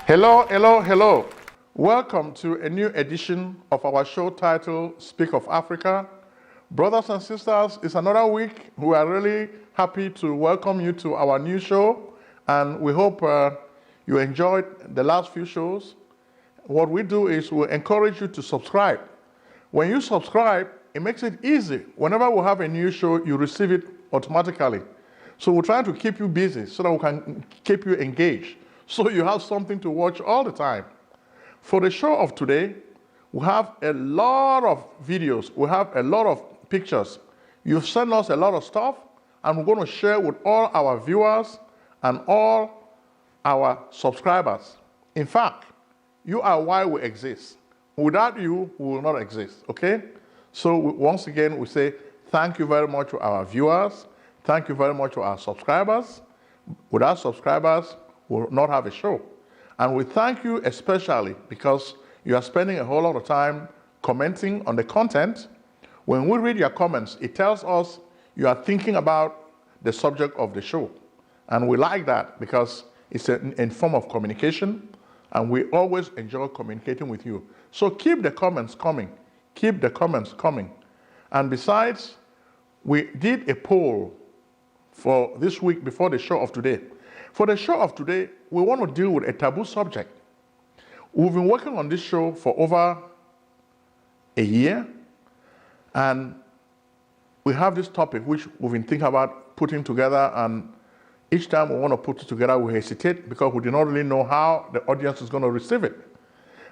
Hello, hello, hello. Welcome to a new edition of our show titled Speak of Africa. Brothers and sisters, it's another week. We are really happy to welcome you to our new show, and we hope you enjoyed the last few shows. What we do is we encourage you to subscribe. When you subscribe, it makes it easy. Whenever we have a new show, you receive it automatically. So we're trying to keep you busy so that we can keep you engaged, so you have something to watch all the time. For the show of today, we have a lot of videos, we have a lot of pictures. You've sent us a lot of stuff, and we're going to share with all our viewers and all our subscribers. In fact, you are why we exist. Without you, we will not exist, okay? So once again, we say thank you very much to our viewers. Thank you very much to our subscribers. Without subscribers, we'll not have a show. And we thank you especially because you are spending a whole lot of time commenting on the content. When we read your comments, it tells us you are thinking about the subject of the show. And we like that because it's a form of communication, and we always enjoy communicating with you. So keep the comments coming. Keep the comments coming. And besides, we did a poll for this week before the show of today. For the show of today, we want to deal with a taboo subject. We've been working on this show for over a year, and we have this topic which we've been thinking about putting together, and each time we want to put it together, we hesitate because we do not really know how the audience is going to receive it.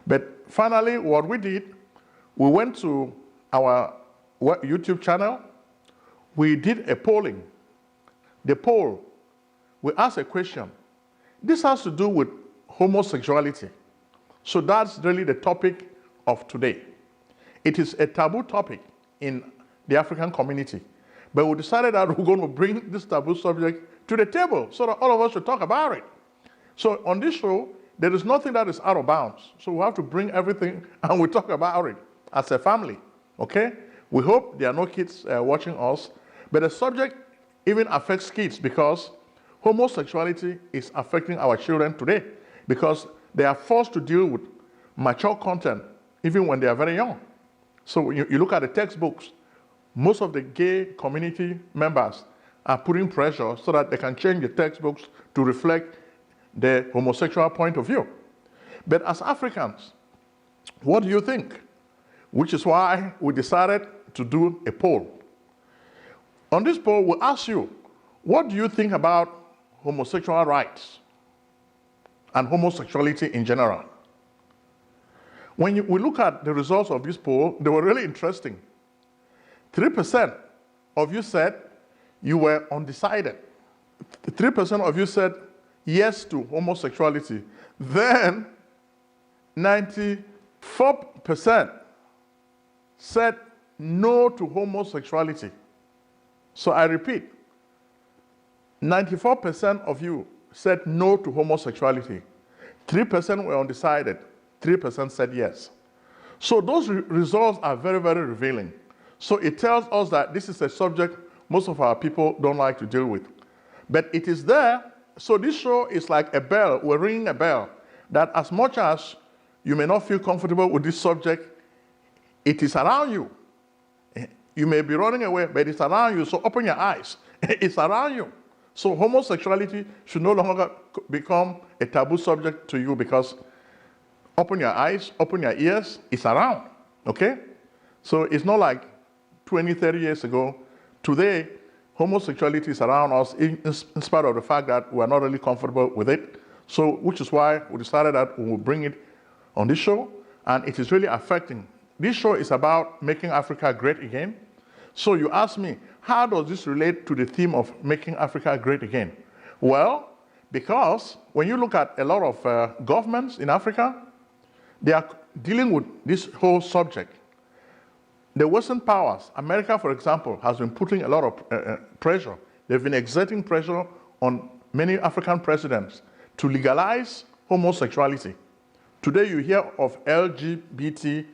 But finally, what we did, we went to our YouTube channel, we did a polling. The poll, we asked a question. This has to do with homosexuality. So that's really the topic of today. It is a taboo topic in the African community. But we decided that we're going to bring this taboo subject to the table so that all of us should talk about it. So on this show, there is nothing that is out of bounds. So we have to bring everything and we talk about it as a family, okay? We hope there are no kids watching us, but the subject even affects kids because homosexuality is affecting our children today because they are forced to deal with mature content even when they are very young. So you look at the textbooks, most of the gay community members are putting pressure so that they can change the textbooks to reflect the homosexual point of view. But as Africans, what do you think? Which is why we decided to do a poll. On this poll, we'll ask you, what do you think about homosexual rights and homosexuality in general? When we look at the results of this poll, they were really interesting. 3% of you said you were undecided. 3% of you said yes to homosexuality. Then 94% said no to homosexuality. So I repeat, 94% of you said no to homosexuality. 3% were undecided. 3% said yes. So those results are very, very revealing. So it tells us that this is a subject most of our people don't like to deal with. But it is there. So this show is like a bell. We're ringing a bell that as much as you may not feel comfortable with this subject, it is around you. You may be running away, but it's around you. So open your eyes. It's around you. So homosexuality should no longer become a taboo subject to you because open your eyes, open your ears, it's around, okay? So it's not like 20, 30 years ago. Today, homosexuality is around us in spite of the fact that we're not really comfortable with it. So, which is why we decided that we will bring it on this show, and it is really affecting. This show is about making Africa great again. So you ask me, how does this relate to the theme of making Africa great again? Well, because when you look at a lot of governments in Africa, they are dealing with this whole subject. The Western powers, America, for example, has been putting a lot of pressure. They've been exerting pressure on many African presidents to legalize homosexuality. Today you hear of LGBT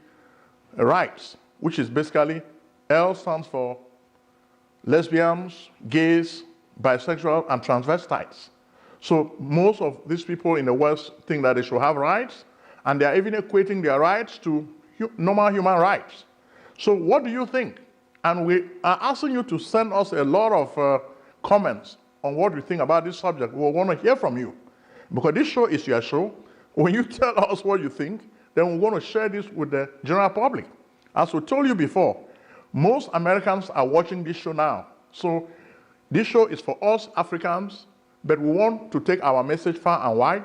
rights, which is basically L stands for lesbians, gays, bisexual, and transvestites. So most of these people in the West think that they should have rights, and they are even equating their rights to normal human rights. So what do you think? And we are asking you to send us a lot of comments on what you think about this subject. We want to hear from you, because this show is your show. When you tell us what you think, then we want to share this with the general public. As we told you before, most Americans are watching this show now. So this show is for us Africans, but we want to take our message far and wide.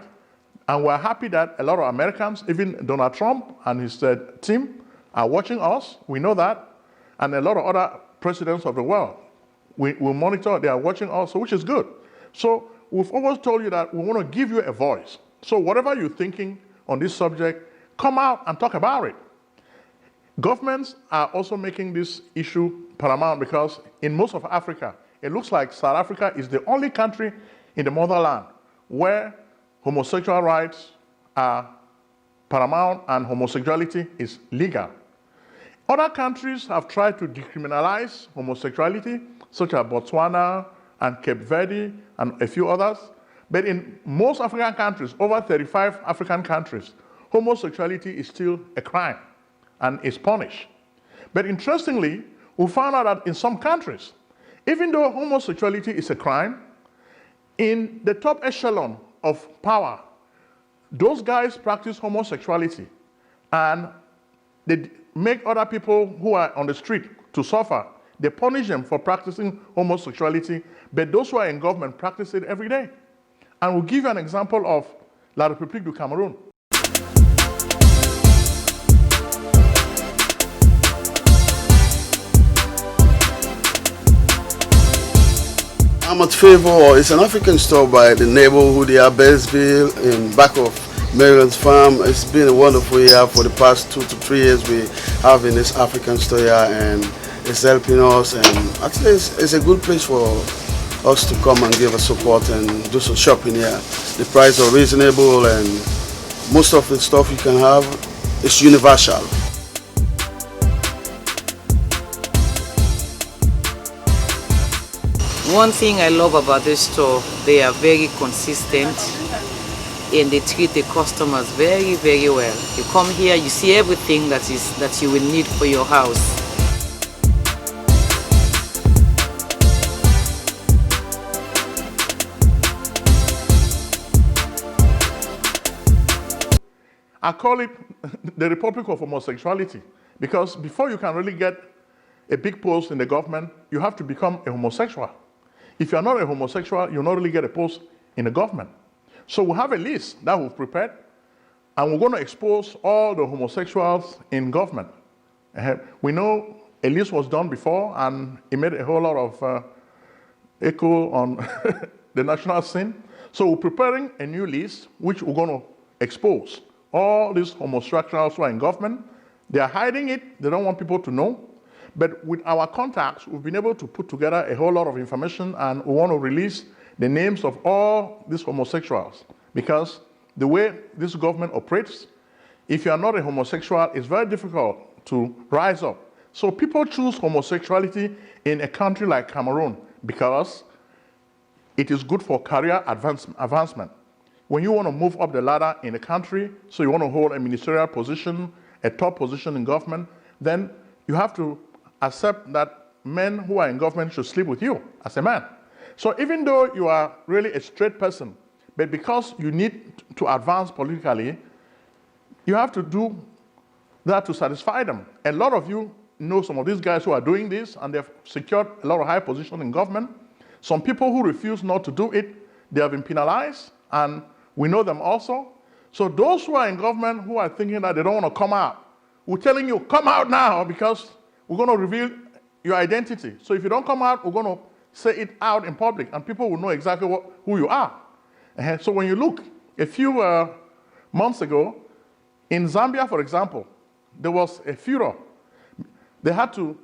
And we're happy that a lot of Americans, even Donald Trump and his team, are watching us. We know that. And a lot of other presidents of the world, we monitor, they are watching us, which is good. So we've always told you that we want to give you a voice. So whatever you're thinking on this subject, come out and talk about it. Governments are also making this issue paramount, because in most of Africa, it looks like South Africa is the only country in the motherland where homosexual rights are paramount and homosexuality is legal. Other countries have tried to decriminalize homosexuality, such as Botswana and Cape Verde and a few others. But in most African countries, over 35 African countries, homosexuality is still a crime and is punished. But interestingly, we found out that in some countries, even though homosexuality is a crime, in the top echelon of power, those guys practice homosexuality, and they make other people who are on the street to suffer. They punish them for practicing homosexuality, but those who are in government practice it every day. And we'll give you an example of La République du Cameroun. I'm at Favor. It's an African store by the neighborhood here, Bassville, in back of Maryland's farm. It's been a wonderful year. For the past 2 to 3 years we have in this African store here, and it's helping us, and actually it's a good place for us to come and give us support and do some shopping here. The prices are reasonable, and most of the stuff you can have is universal. One thing I love about this store, they are very consistent and they treat the customers very, very well. You come here, you see everything that you will need for your house. I call it the Republic of Homosexuality, because before you can really get a big post in the government, you have to become a homosexual. If you're not a homosexual, you'll not really get a post in the government. So we have a list that we've prepared, and we're going to expose all the homosexuals in government. We know a list was done before, and it made a whole lot of echo on the national scene. So we're preparing a new list, which we're going to expose all these homosexuals who are in government. They are hiding it. They don't want people to know. But with our contacts, we've been able to put together a whole lot of information, and we want to release the names of all these homosexuals, because the way this government operates, if you are not a homosexual, it's very difficult to rise up. So people choose homosexuality in a country like Cameroon because it is good for career advancement. When you want to move up the ladder in a country, so you want to hold a ministerial position, a top position in government, then you have to accept that men who are in government should sleep with you as a man. So even though you are really a straight person, but because you need to advance politically, you have to do that to satisfy them. A lot of you know some of these guys who are doing this, and they've secured a lot of high position in government. Some people who refuse not to do it, they have been penalized, and we know them also. So those who are in government who are thinking that they don't want to come out, we're telling you, come out now, because we're going to reveal your identity. So if you don't come out, we're going to say it out in public, and people will know exactly who you are. And so when you look, a few months ago, in Zambia, for example, there was a furor. They had to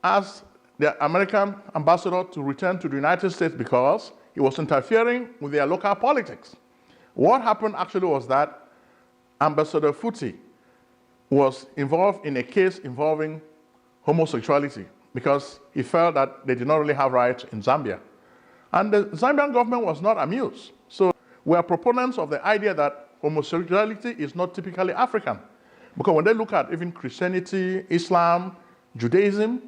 ask the American ambassador to return to the United States because he was interfering with their local politics. What happened actually was that Ambassador Futi was involved in a case involving homosexuality because he felt that they did not really have rights in Zambia. And the Zambian government was not amused. So we are proponents of the idea that homosexuality is not typically African. Because when they look at even Christianity, Islam, Judaism,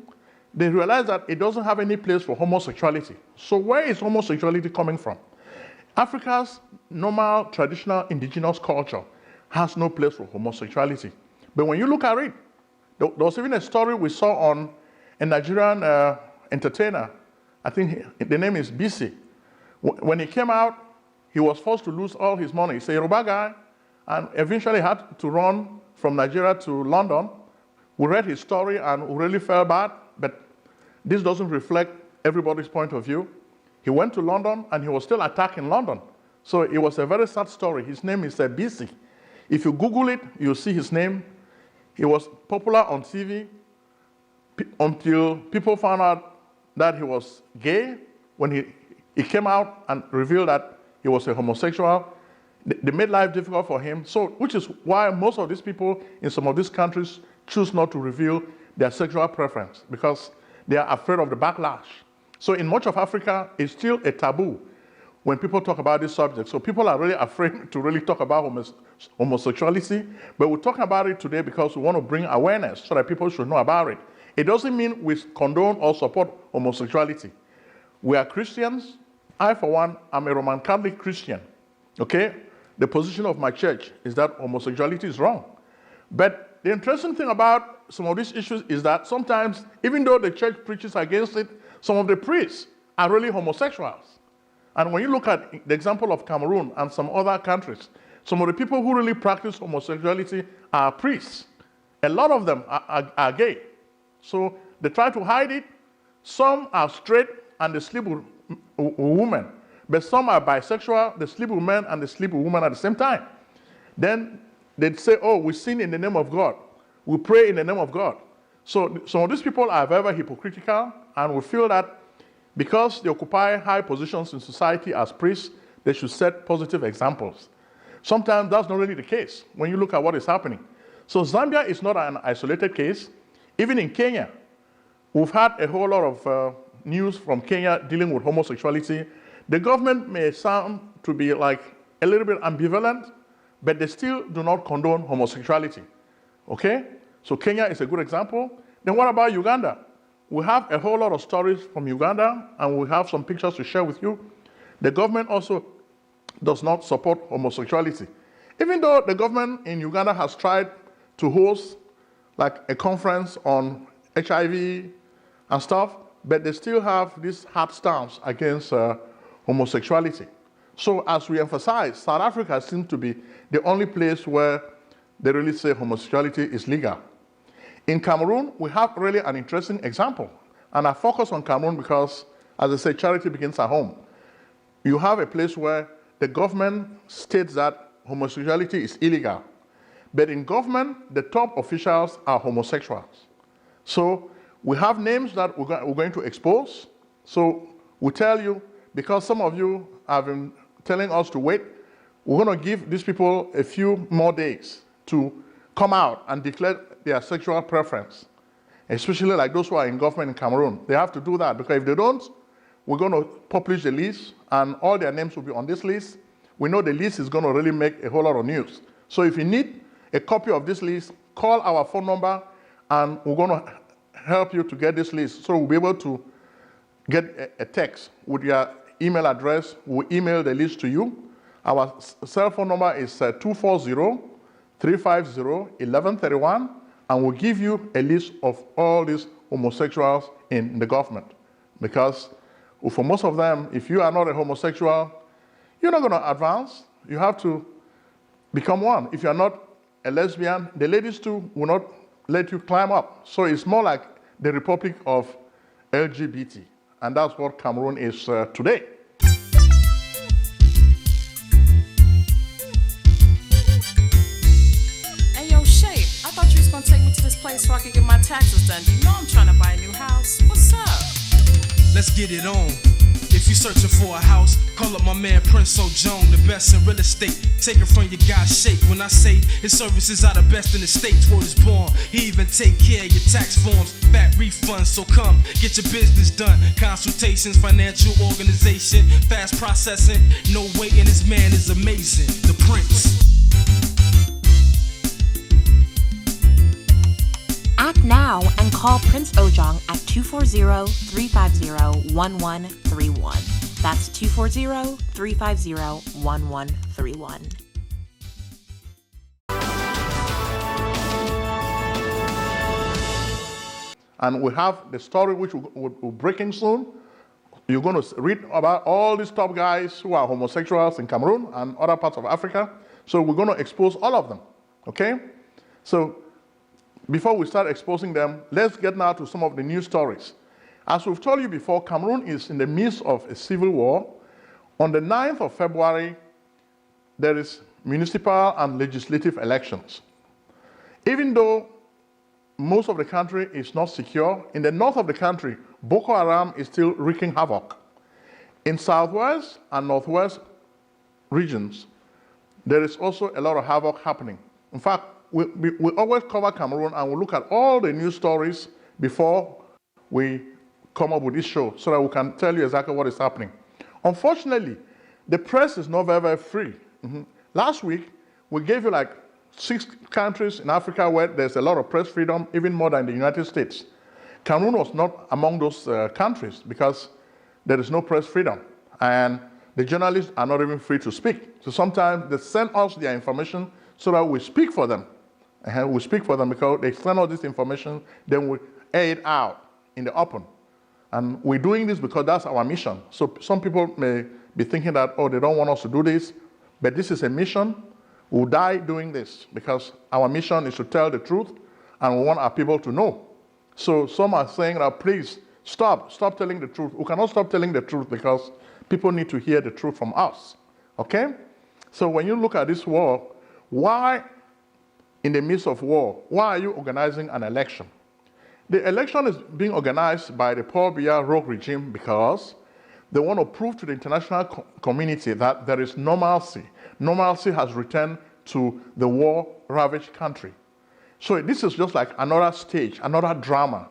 they realize that it doesn't have any place for homosexuality. So where is homosexuality coming from? Africa's normal, traditional, indigenous culture has no place for homosexuality. But when you look at it, there was even a story we saw on a Nigerian entertainer. I think the name is BC. When he came out, he was forced to lose all his money. He's a Yoruba guy, and eventually had to run from Nigeria to London. We read his story and we really felt bad, but this doesn't reflect everybody's point of view. He went to London and he was still attacked in London. So it was a very sad story. His name is BC. If you Google it, you'll see his name. He was popular on TV until people found out that he was gay. When he came out and revealed that he was a homosexual, they made life difficult for him. So, which is why most of these people in some of these countries choose not to reveal their sexual preference, because they are afraid of the backlash. So in much of Africa, it's still a taboo when people talk about this subject. So people are really afraid to really talk about homosexuality, but we're talking about it today because we want to bring awareness so that people should know about it. It doesn't mean we condone or support homosexuality. We are Christians. I, for one, am a Roman Catholic Christian, okay? The position of my church is that homosexuality is wrong. But the interesting thing about some of these issues is that sometimes, even though the church preaches against it, some of the priests are really homosexuals. And when you look at the example of Cameroon and some other countries, some of the people who really practice homosexuality are priests. A lot of them are gay. So they try to hide it. Some are straight and they sleep with women. But some are bisexual, they sleep with men and they sleep with women at the same time. Then they'd say, oh, we sin in the name of God. We pray in the name of God. So some of these people are very hypocritical, and we feel that because they occupy high positions in society as priests, they should set positive examples. Sometimes that's not really the case when you look at what is happening. So Zambia is not an isolated case. Even in Kenya, we've had a whole lot of news from Kenya dealing with homosexuality. The government may sound to be like a little bit ambivalent, but they still do not condone homosexuality, okay? So Kenya is a good example. Then what about Uganda? We have a whole lot of stories from Uganda, and we have some pictures to share with you. The government also does not support homosexuality. Even though the government in Uganda has tried to host like a conference on HIV and stuff, but they still have this hard stance against homosexuality. So as we emphasize, South Africa seems to be the only place where they really say homosexuality is legal. In Cameroon, we have really an interesting example. And I focus on Cameroon because, as I say, charity begins at home. You have a place where the government states that homosexuality is illegal. But in government, the top officials are homosexuals. So we have names that we're going to expose. So we tell you, because some of you have been telling us to wait, we're going to give these people a few more days to come out and declare their sexual preference, especially like those who are in government in Cameroon. They have to do that, because if they don't, we're going to publish the list and all their names will be on this list. We know the list is going to really make a whole lot of news. So if you need a copy of this list, call our phone number and we're going to help you to get this list. So we'll be able to get a text with your email address. We'll email the list to you. Our cell phone number is 240-350-1131, and we'll give you a list of all these homosexuals in the government. Because for most of them, if you are not a homosexual, you're not going to advance. You have to become one. If you're not a lesbian, the ladies too will not let you climb up. So it's more like the Republic of LGBT. And that's what Cameroon is today. Hey, yo, Shay, I thought you was going to take me to this place so I could get my taxes done. You know I'm trying to buy a new house. What's up? Let's get it on. If you're searching for a house, call up my man Prince O'Jones, the best in real estate. Take it from your guy's shape. When I say his services are the best in the states, word is born. He even take care of your tax forms, back refunds. So come, get your business done. Consultations, financial organization, fast processing. No waiting, this man is amazing. The Prince. Act now and call Prince Ojong at 240-350-1131. That's 240-350-1131. And we have the story which we're breaking soon. You're going to read about all these top guys who are homosexuals in Cameroon and other parts of Africa. So we're going to expose all of them, okay? So before we start exposing them, let's get now to some of the news stories. As we've told you before, Cameroon is in the midst of a civil war. On the 9th of February, there is municipal and legislative elections. Even though most of the country is not secure, in the north of the country, Boko Haram is still wreaking havoc. In southwest and northwest regions, there is also a lot of havoc happening. In fact, we always cover Cameroon and we look at all the news stories before we come up with this show so that we can tell you exactly what is happening. Unfortunately, the press is not very, very free. Last week, we gave you like 6 countries in Africa where there's a lot of press freedom, even more than the United States. Cameroon was not among those countries because there is no press freedom. And the journalists are not even free to speak. So sometimes they send us their information so that we speak for them. And we speak for them because they send us this information, then we air it out in the open. And we're doing this because that's our mission. So some people may be thinking that, oh, they don't want us to do this, but this is a mission. We'll die doing this because our mission is to tell the truth and we want our people to know. So some are saying that, please stop telling the truth. We cannot stop telling the truth because people need to hear the truth from us, okay? So when you look at this war, why in the midst of war, why are you organizing an election? The election is being organized by the Paul Biya rogue regime because they want to prove to the international community that there is normalcy. Normalcy has returned to the war-ravaged country. So this is just like another stage, another drama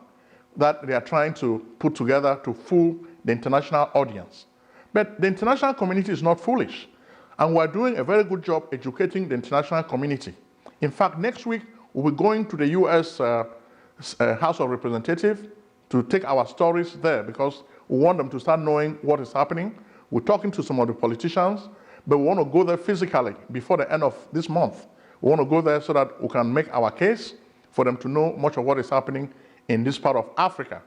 that they are trying to put together to fool the international audience. But the international community is not foolish. And we're doing a very good job educating the international community. In fact, next week, we'll be going to the US House of Representatives to take our stories there because we want them to start knowing what is happening. We're talking to some of the politicians, but we want to go there physically before the end of this month. We want to go there so that we can make our case for them to know much of what is happening in this part of Africa.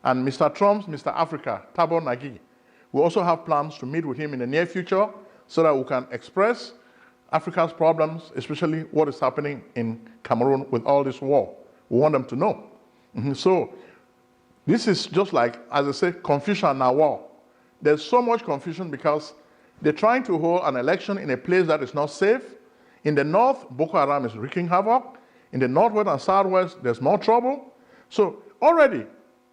And Mr. Trump's Mr. Africa, Taboo, we also have plans to meet with him in the near future so that we can express Africa's problems, especially what is happening in Cameroon with all this war. We want them to know. So this is just like, as I say, confusion and war. There's so much confusion because they're trying to hold an election in a place that is not safe. In the north, Boko Haram is wreaking havoc. In the northwest and southwest, there's more trouble. So already,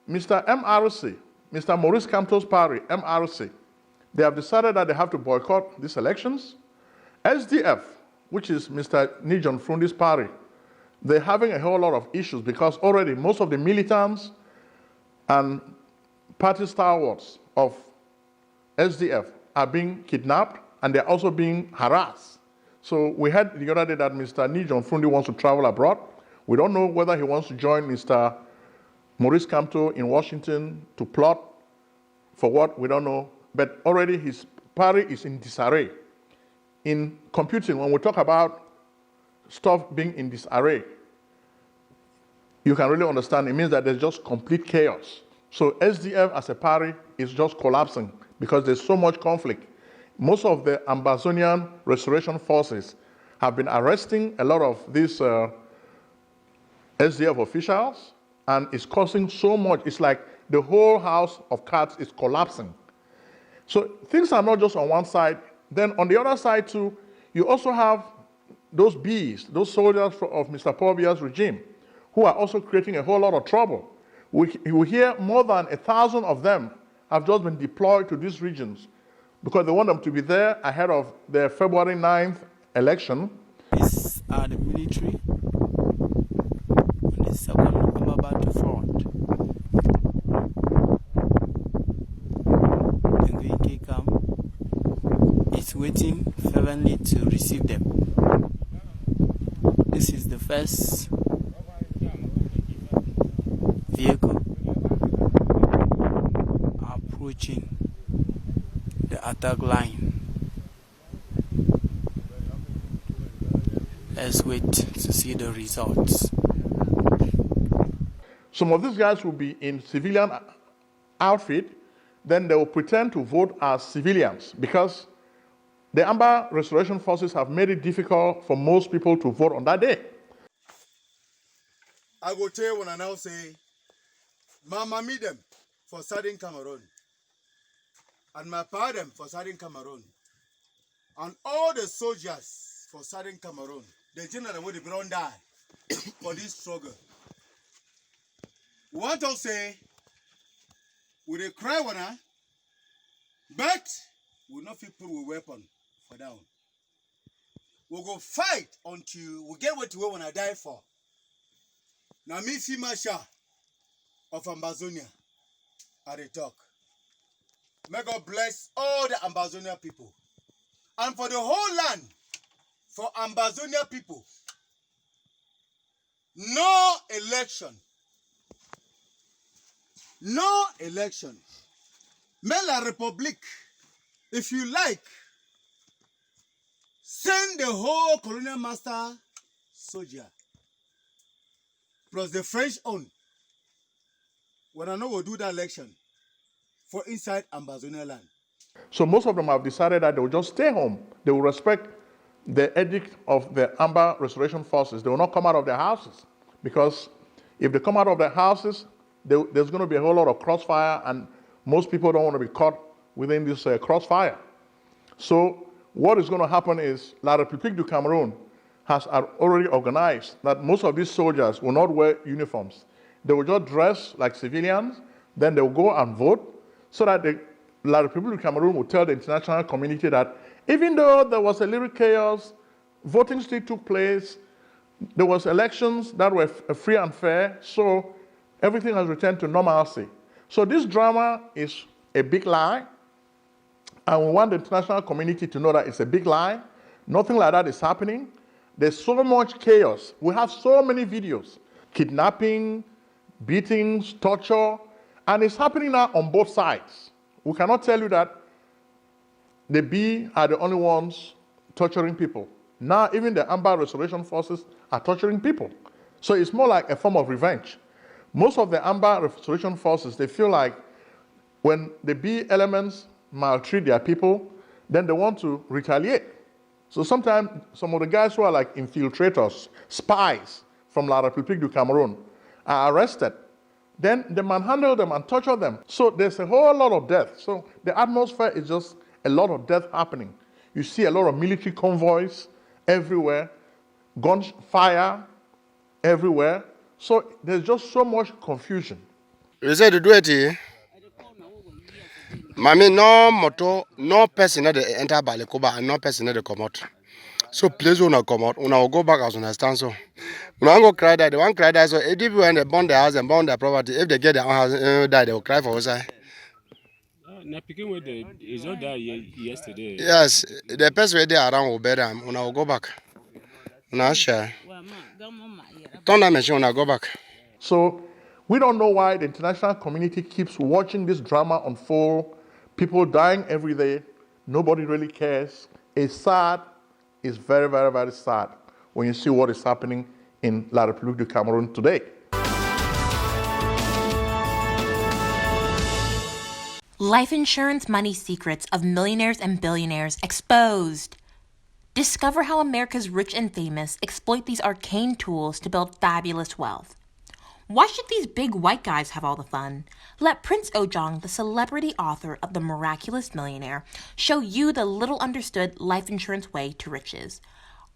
Mr. MRC, Mr. Maurice Kamto's party, MRC, they have decided that they have to boycott these elections. SDF, which is Mr. Nijon Frundi's party, they're having a whole lot of issues because already most of the militants and party stalwarts of SDF are being kidnapped and they're also being harassed. So we heard the other day that Mr. Nijon Frundi wants to travel abroad. We don't know whether he wants to join Mr. Maurice Kamto in Washington to plot for what, we don't know. But already his party is in disarray. In computing, when we talk about stuff being in disarray, you can really understand it means that there's just complete chaos. So SDF as a party is just collapsing because there's so much conflict. Most of the Ambazonian restoration forces have been arresting a lot of these SDF officials, and it's causing so much. It's like the whole house of cards is collapsing. So things are not just on one side. Then on the other side too, you also have those bees, those soldiers of Mr. Paul Biya's regime, who are also creating a whole lot of trouble. We hear more than 1,000 of them have just been deployed to these regions because they want them to be there ahead of the February 9th election. These are the military on the second Ambazonia front. The VK camp is waiting fervently to receive them. This is the first vehicle approaching the attack line. Let's wait to see the results. Some of these guys will be in civilian outfit, then they will pretend to vote as civilians because the Amber Restoration Forces have made it difficult for most people to vote on that day. I go tell you when I now say, Mama meet them for Southern Cameroon, and my pardon for Southern Cameroon, and all the soldiers for Southern Cameroon, the general with the ground die for this struggle. We want to say, we dey cry one, but we not fit put a weapon for down. We go fight until we get what we want to die for. Now me see Masha of Ambazonia at the talk. May God bless all the Ambazonia people. And for the whole land, for Ambazonia people, no election. No election. Mais la République, if you like, send the whole colonial master soldier, plus the French own. When I know we'll do that election for inside Ambazonia land. So most of them have decided that they will just stay home. They will respect the edict of the Amber Restoration Forces. They will not come out of their houses because if they come out of their houses, there's going to be a whole lot of crossfire, and most people don't want to be caught within this crossfire. So what is going to happen is La République du Cameroun has already organized that most of these soldiers will not wear uniforms. They will just dress like civilians, then they will go and vote, so that La République du Cameroun will tell the international community that even though there was a little chaos, voting still took place, there was elections that were free and fair, so everything has returned to normalcy. So this drama is a big lie, and we want the international community to know that it's a big lie. Nothing like that is happening. There's so much chaos. We have so many videos, kidnapping, beatings, torture, and it's happening now on both sides. We cannot tell you that the B are the only ones torturing people. Now even the Amber Restoration Forces are torturing people. So it's more like a form of revenge. Most of the Amber Restoration Forces, they feel like when the B elements maltreat their people, then they want to retaliate. So sometimes some of the guys who are like infiltrators, spies from La République du Cameroun are arrested. Then they manhandle them and torture them. So there's a whole lot of death. So the atmosphere is just a lot of death happening. You see a lot of military convoys everywhere, gunfire everywhere. So there's just so much confusion. You say to do it here? Mami, no moto, no person that enter Balikoba and no person that come out. So please will not come out. Una will go back as understand so. Una go cry that. They want cry that. So if people when they burn their house and burn their property, if they get their own house die, they will cry for us. Na picking with the is not that yesterday. Yes, the person where they around will bear them. Una will go back. Una share. Don't that mention una go back. So we don't know why the international community keeps watching this drama unfold. People dying every day. Nobody really cares. It's sad. It's very, very, very sad when you see what is happening in La République du Cameroun today. Life insurance money secrets of millionaires and billionaires exposed. Discover how America's rich and famous exploit these arcane tools to build fabulous wealth. Why should these big white guys have all the fun? Let Prince Ojong, the celebrity author of The Miraculous Millionaire, show you the little understood life insurance way to riches.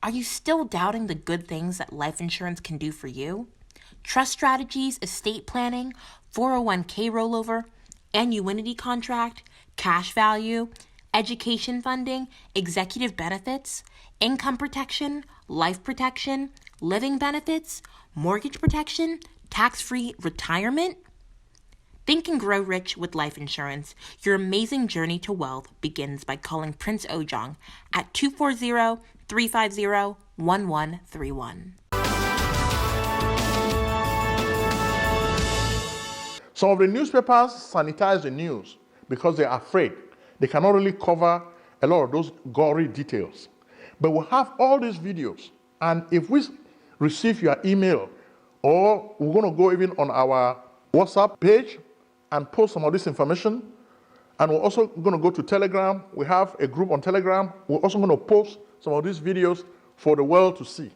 Are you still doubting the good things that life insurance can do for you? Trust strategies, estate planning, 401k rollover? annuity contract, cash value, education funding, executive benefits, income protection, life protection, living benefits, mortgage protection, tax-free retirement. Think and grow rich with life insurance. Your amazing journey to wealth begins by calling Prince Ojong at 240-350-1131. Some of the newspapers sanitize the news because they are afraid. They cannot really cover a lot of those gory details. But we have all these videos, and if we receive your email, or we're going to go even on our WhatsApp page and post some of this information, and we're also going to go to Telegram. We have a group on Telegram. We're also going to post some of these videos for the world to see,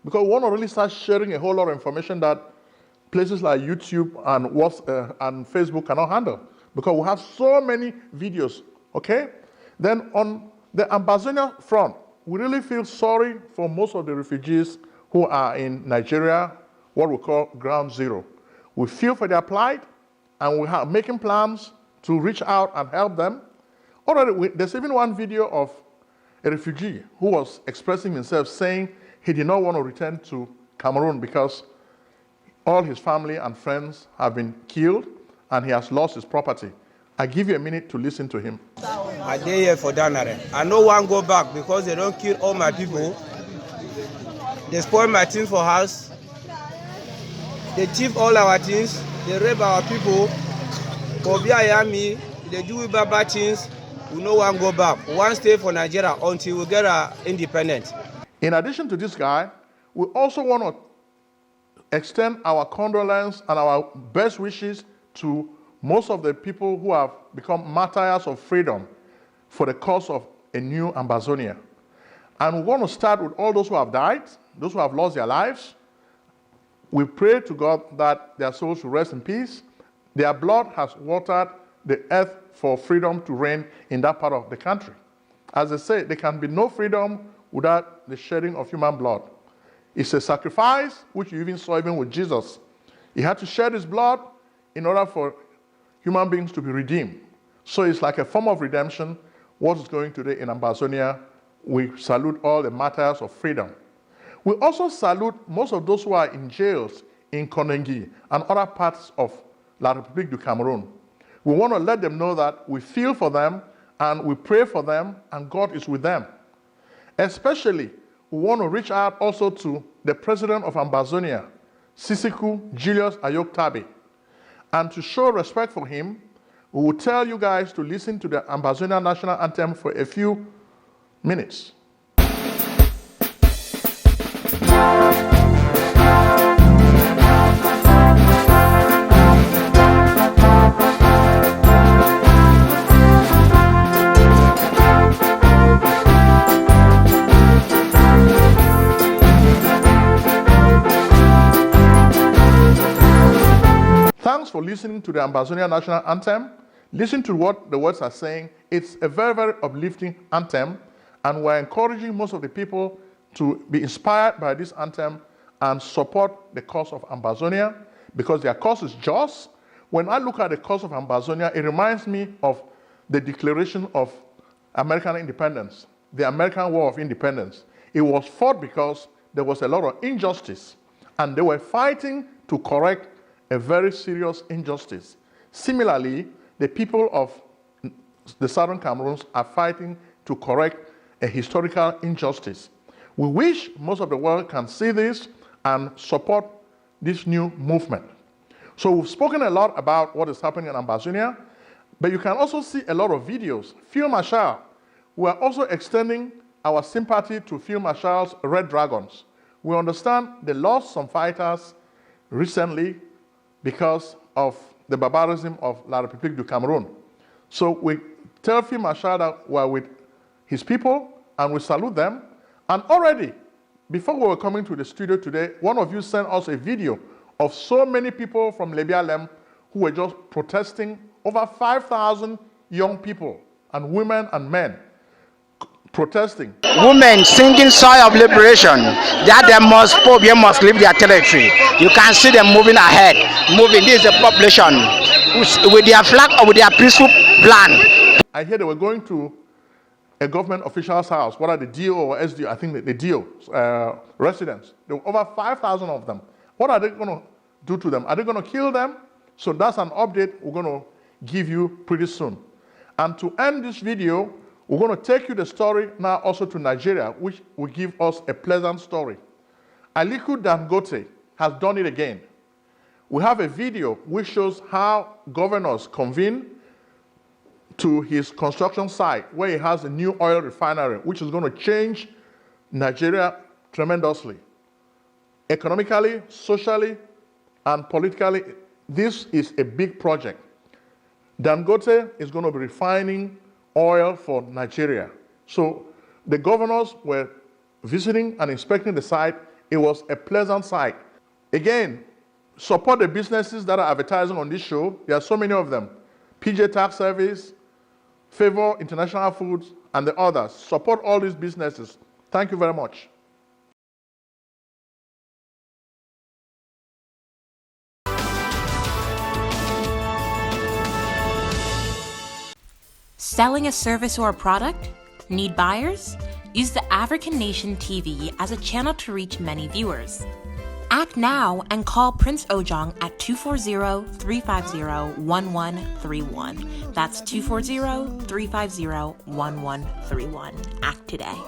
because we want to really start sharing a whole lot of information that places like YouTube and WhatsApp and Facebook cannot handle, because we have so many videos, okay? Then on the Ambazonia front, we really feel sorry for most of the refugees who are in Nigeria, what we call ground zero. We feel for their plight, and we are making plans to reach out and help them. Already, there's even one video of a refugee who was expressing himself, saying he did not want to return to Cameroon because all his family and friends have been killed, and he has lost his property. I give you a minute to listen to him. I dey here for Danare. I no want go back because they don't kill all my people. They spoil my things for house. They thief all our things. They rape our people. For Biayami, they do bad things. We no want go back. We want stay for Nigeria until we get our independence. In addition to this guy, we also want to extend our condolence and our best wishes to most of the people who have become martyrs of freedom for the cause of a new Ambazonia. And we want to start with all those who have died, those who have lost their lives. We pray to God that their souls will rest in peace. Their blood has watered the earth for freedom to reign in that part of the country. As they say, there can be no freedom without the shedding of human blood. It's a sacrifice, which you even saw even with Jesus. He had to shed his blood in order for human beings to be redeemed. So it's like a form of redemption. What is going today in Ambazonia, we salute all the martyrs of freedom. We also salute most of those who are in jails in Konengi and other parts of La République du Cameroun. We want to let them know that we feel for them and we pray for them, and God is with them. Especially, we want to reach out also to the president of Ambazonia, Sisiku Julius Ayok-Tabe. And to show respect for him, we will tell you guys to listen to the Ambazonia national anthem for a few minutes. Thanks for listening to the Ambazonia national anthem. Listen to what the words are saying. It's a very, very uplifting anthem, and we're encouraging most of the people to be inspired by this anthem and support the cause of Ambazonia, because their cause is just. When I look at the cause of Ambazonia, it reminds me of the Declaration of American Independence, the American War of Independence. It was fought because there was a lot of injustice, and they were fighting to correct a very serious injustice. Similarly, the people of the Southern Cameroons are fighting to correct a historical injustice. We wish most of the world can see this and support this new movement. So we've spoken a lot about what is happening in Ambazonia, but you can also see a lot of videos. Field Marshal, we are also extending our sympathy to Field Marshal's Red Dragons. We understand they lost some fighters recently because of the barbarism of La République du Cameroun. So we tell Field Marshal that we're with his people and we salute them. And already, before we were coming to the studio today, one of you sent us a video of so many people from Libyan who were just protesting. Over 5,000 young people and women and men protesting. Women singing song of liberation, that they must leave their territory. You can see them moving ahead, moving. This is the population. with their flag or with their peaceful plan. I hear they were going to a government official's house, what are the DO or SDO, I think the DO residents. There were over 5,000 of them. What are they going to do to them? Are they going to kill them? So that's an update we're going to give you pretty soon. And to end this video, we're going to take you the story now also to Nigeria, which will give us a pleasant story. Aliko Dangote has done it again. We have a video which shows how governors convene to his construction site where he has a new oil refinery, which is going to change Nigeria tremendously. Economically, socially, and politically, this is a big project. Dangote is going to be refining oil for Nigeria. So the governors were visiting and inspecting the site. It was a pleasant sight. Again, support the businesses that are advertising on this show. There are so many of them. PJ Tax Service, Favor International Foods, and the others. Support all these businesses. Thank you very much. Selling a service or a product? Need buyers? Use the African Nation TV as a channel to reach many viewers. Act now and call Prince Ojong at 240-350-1131. That's 240-350-1131. Act today.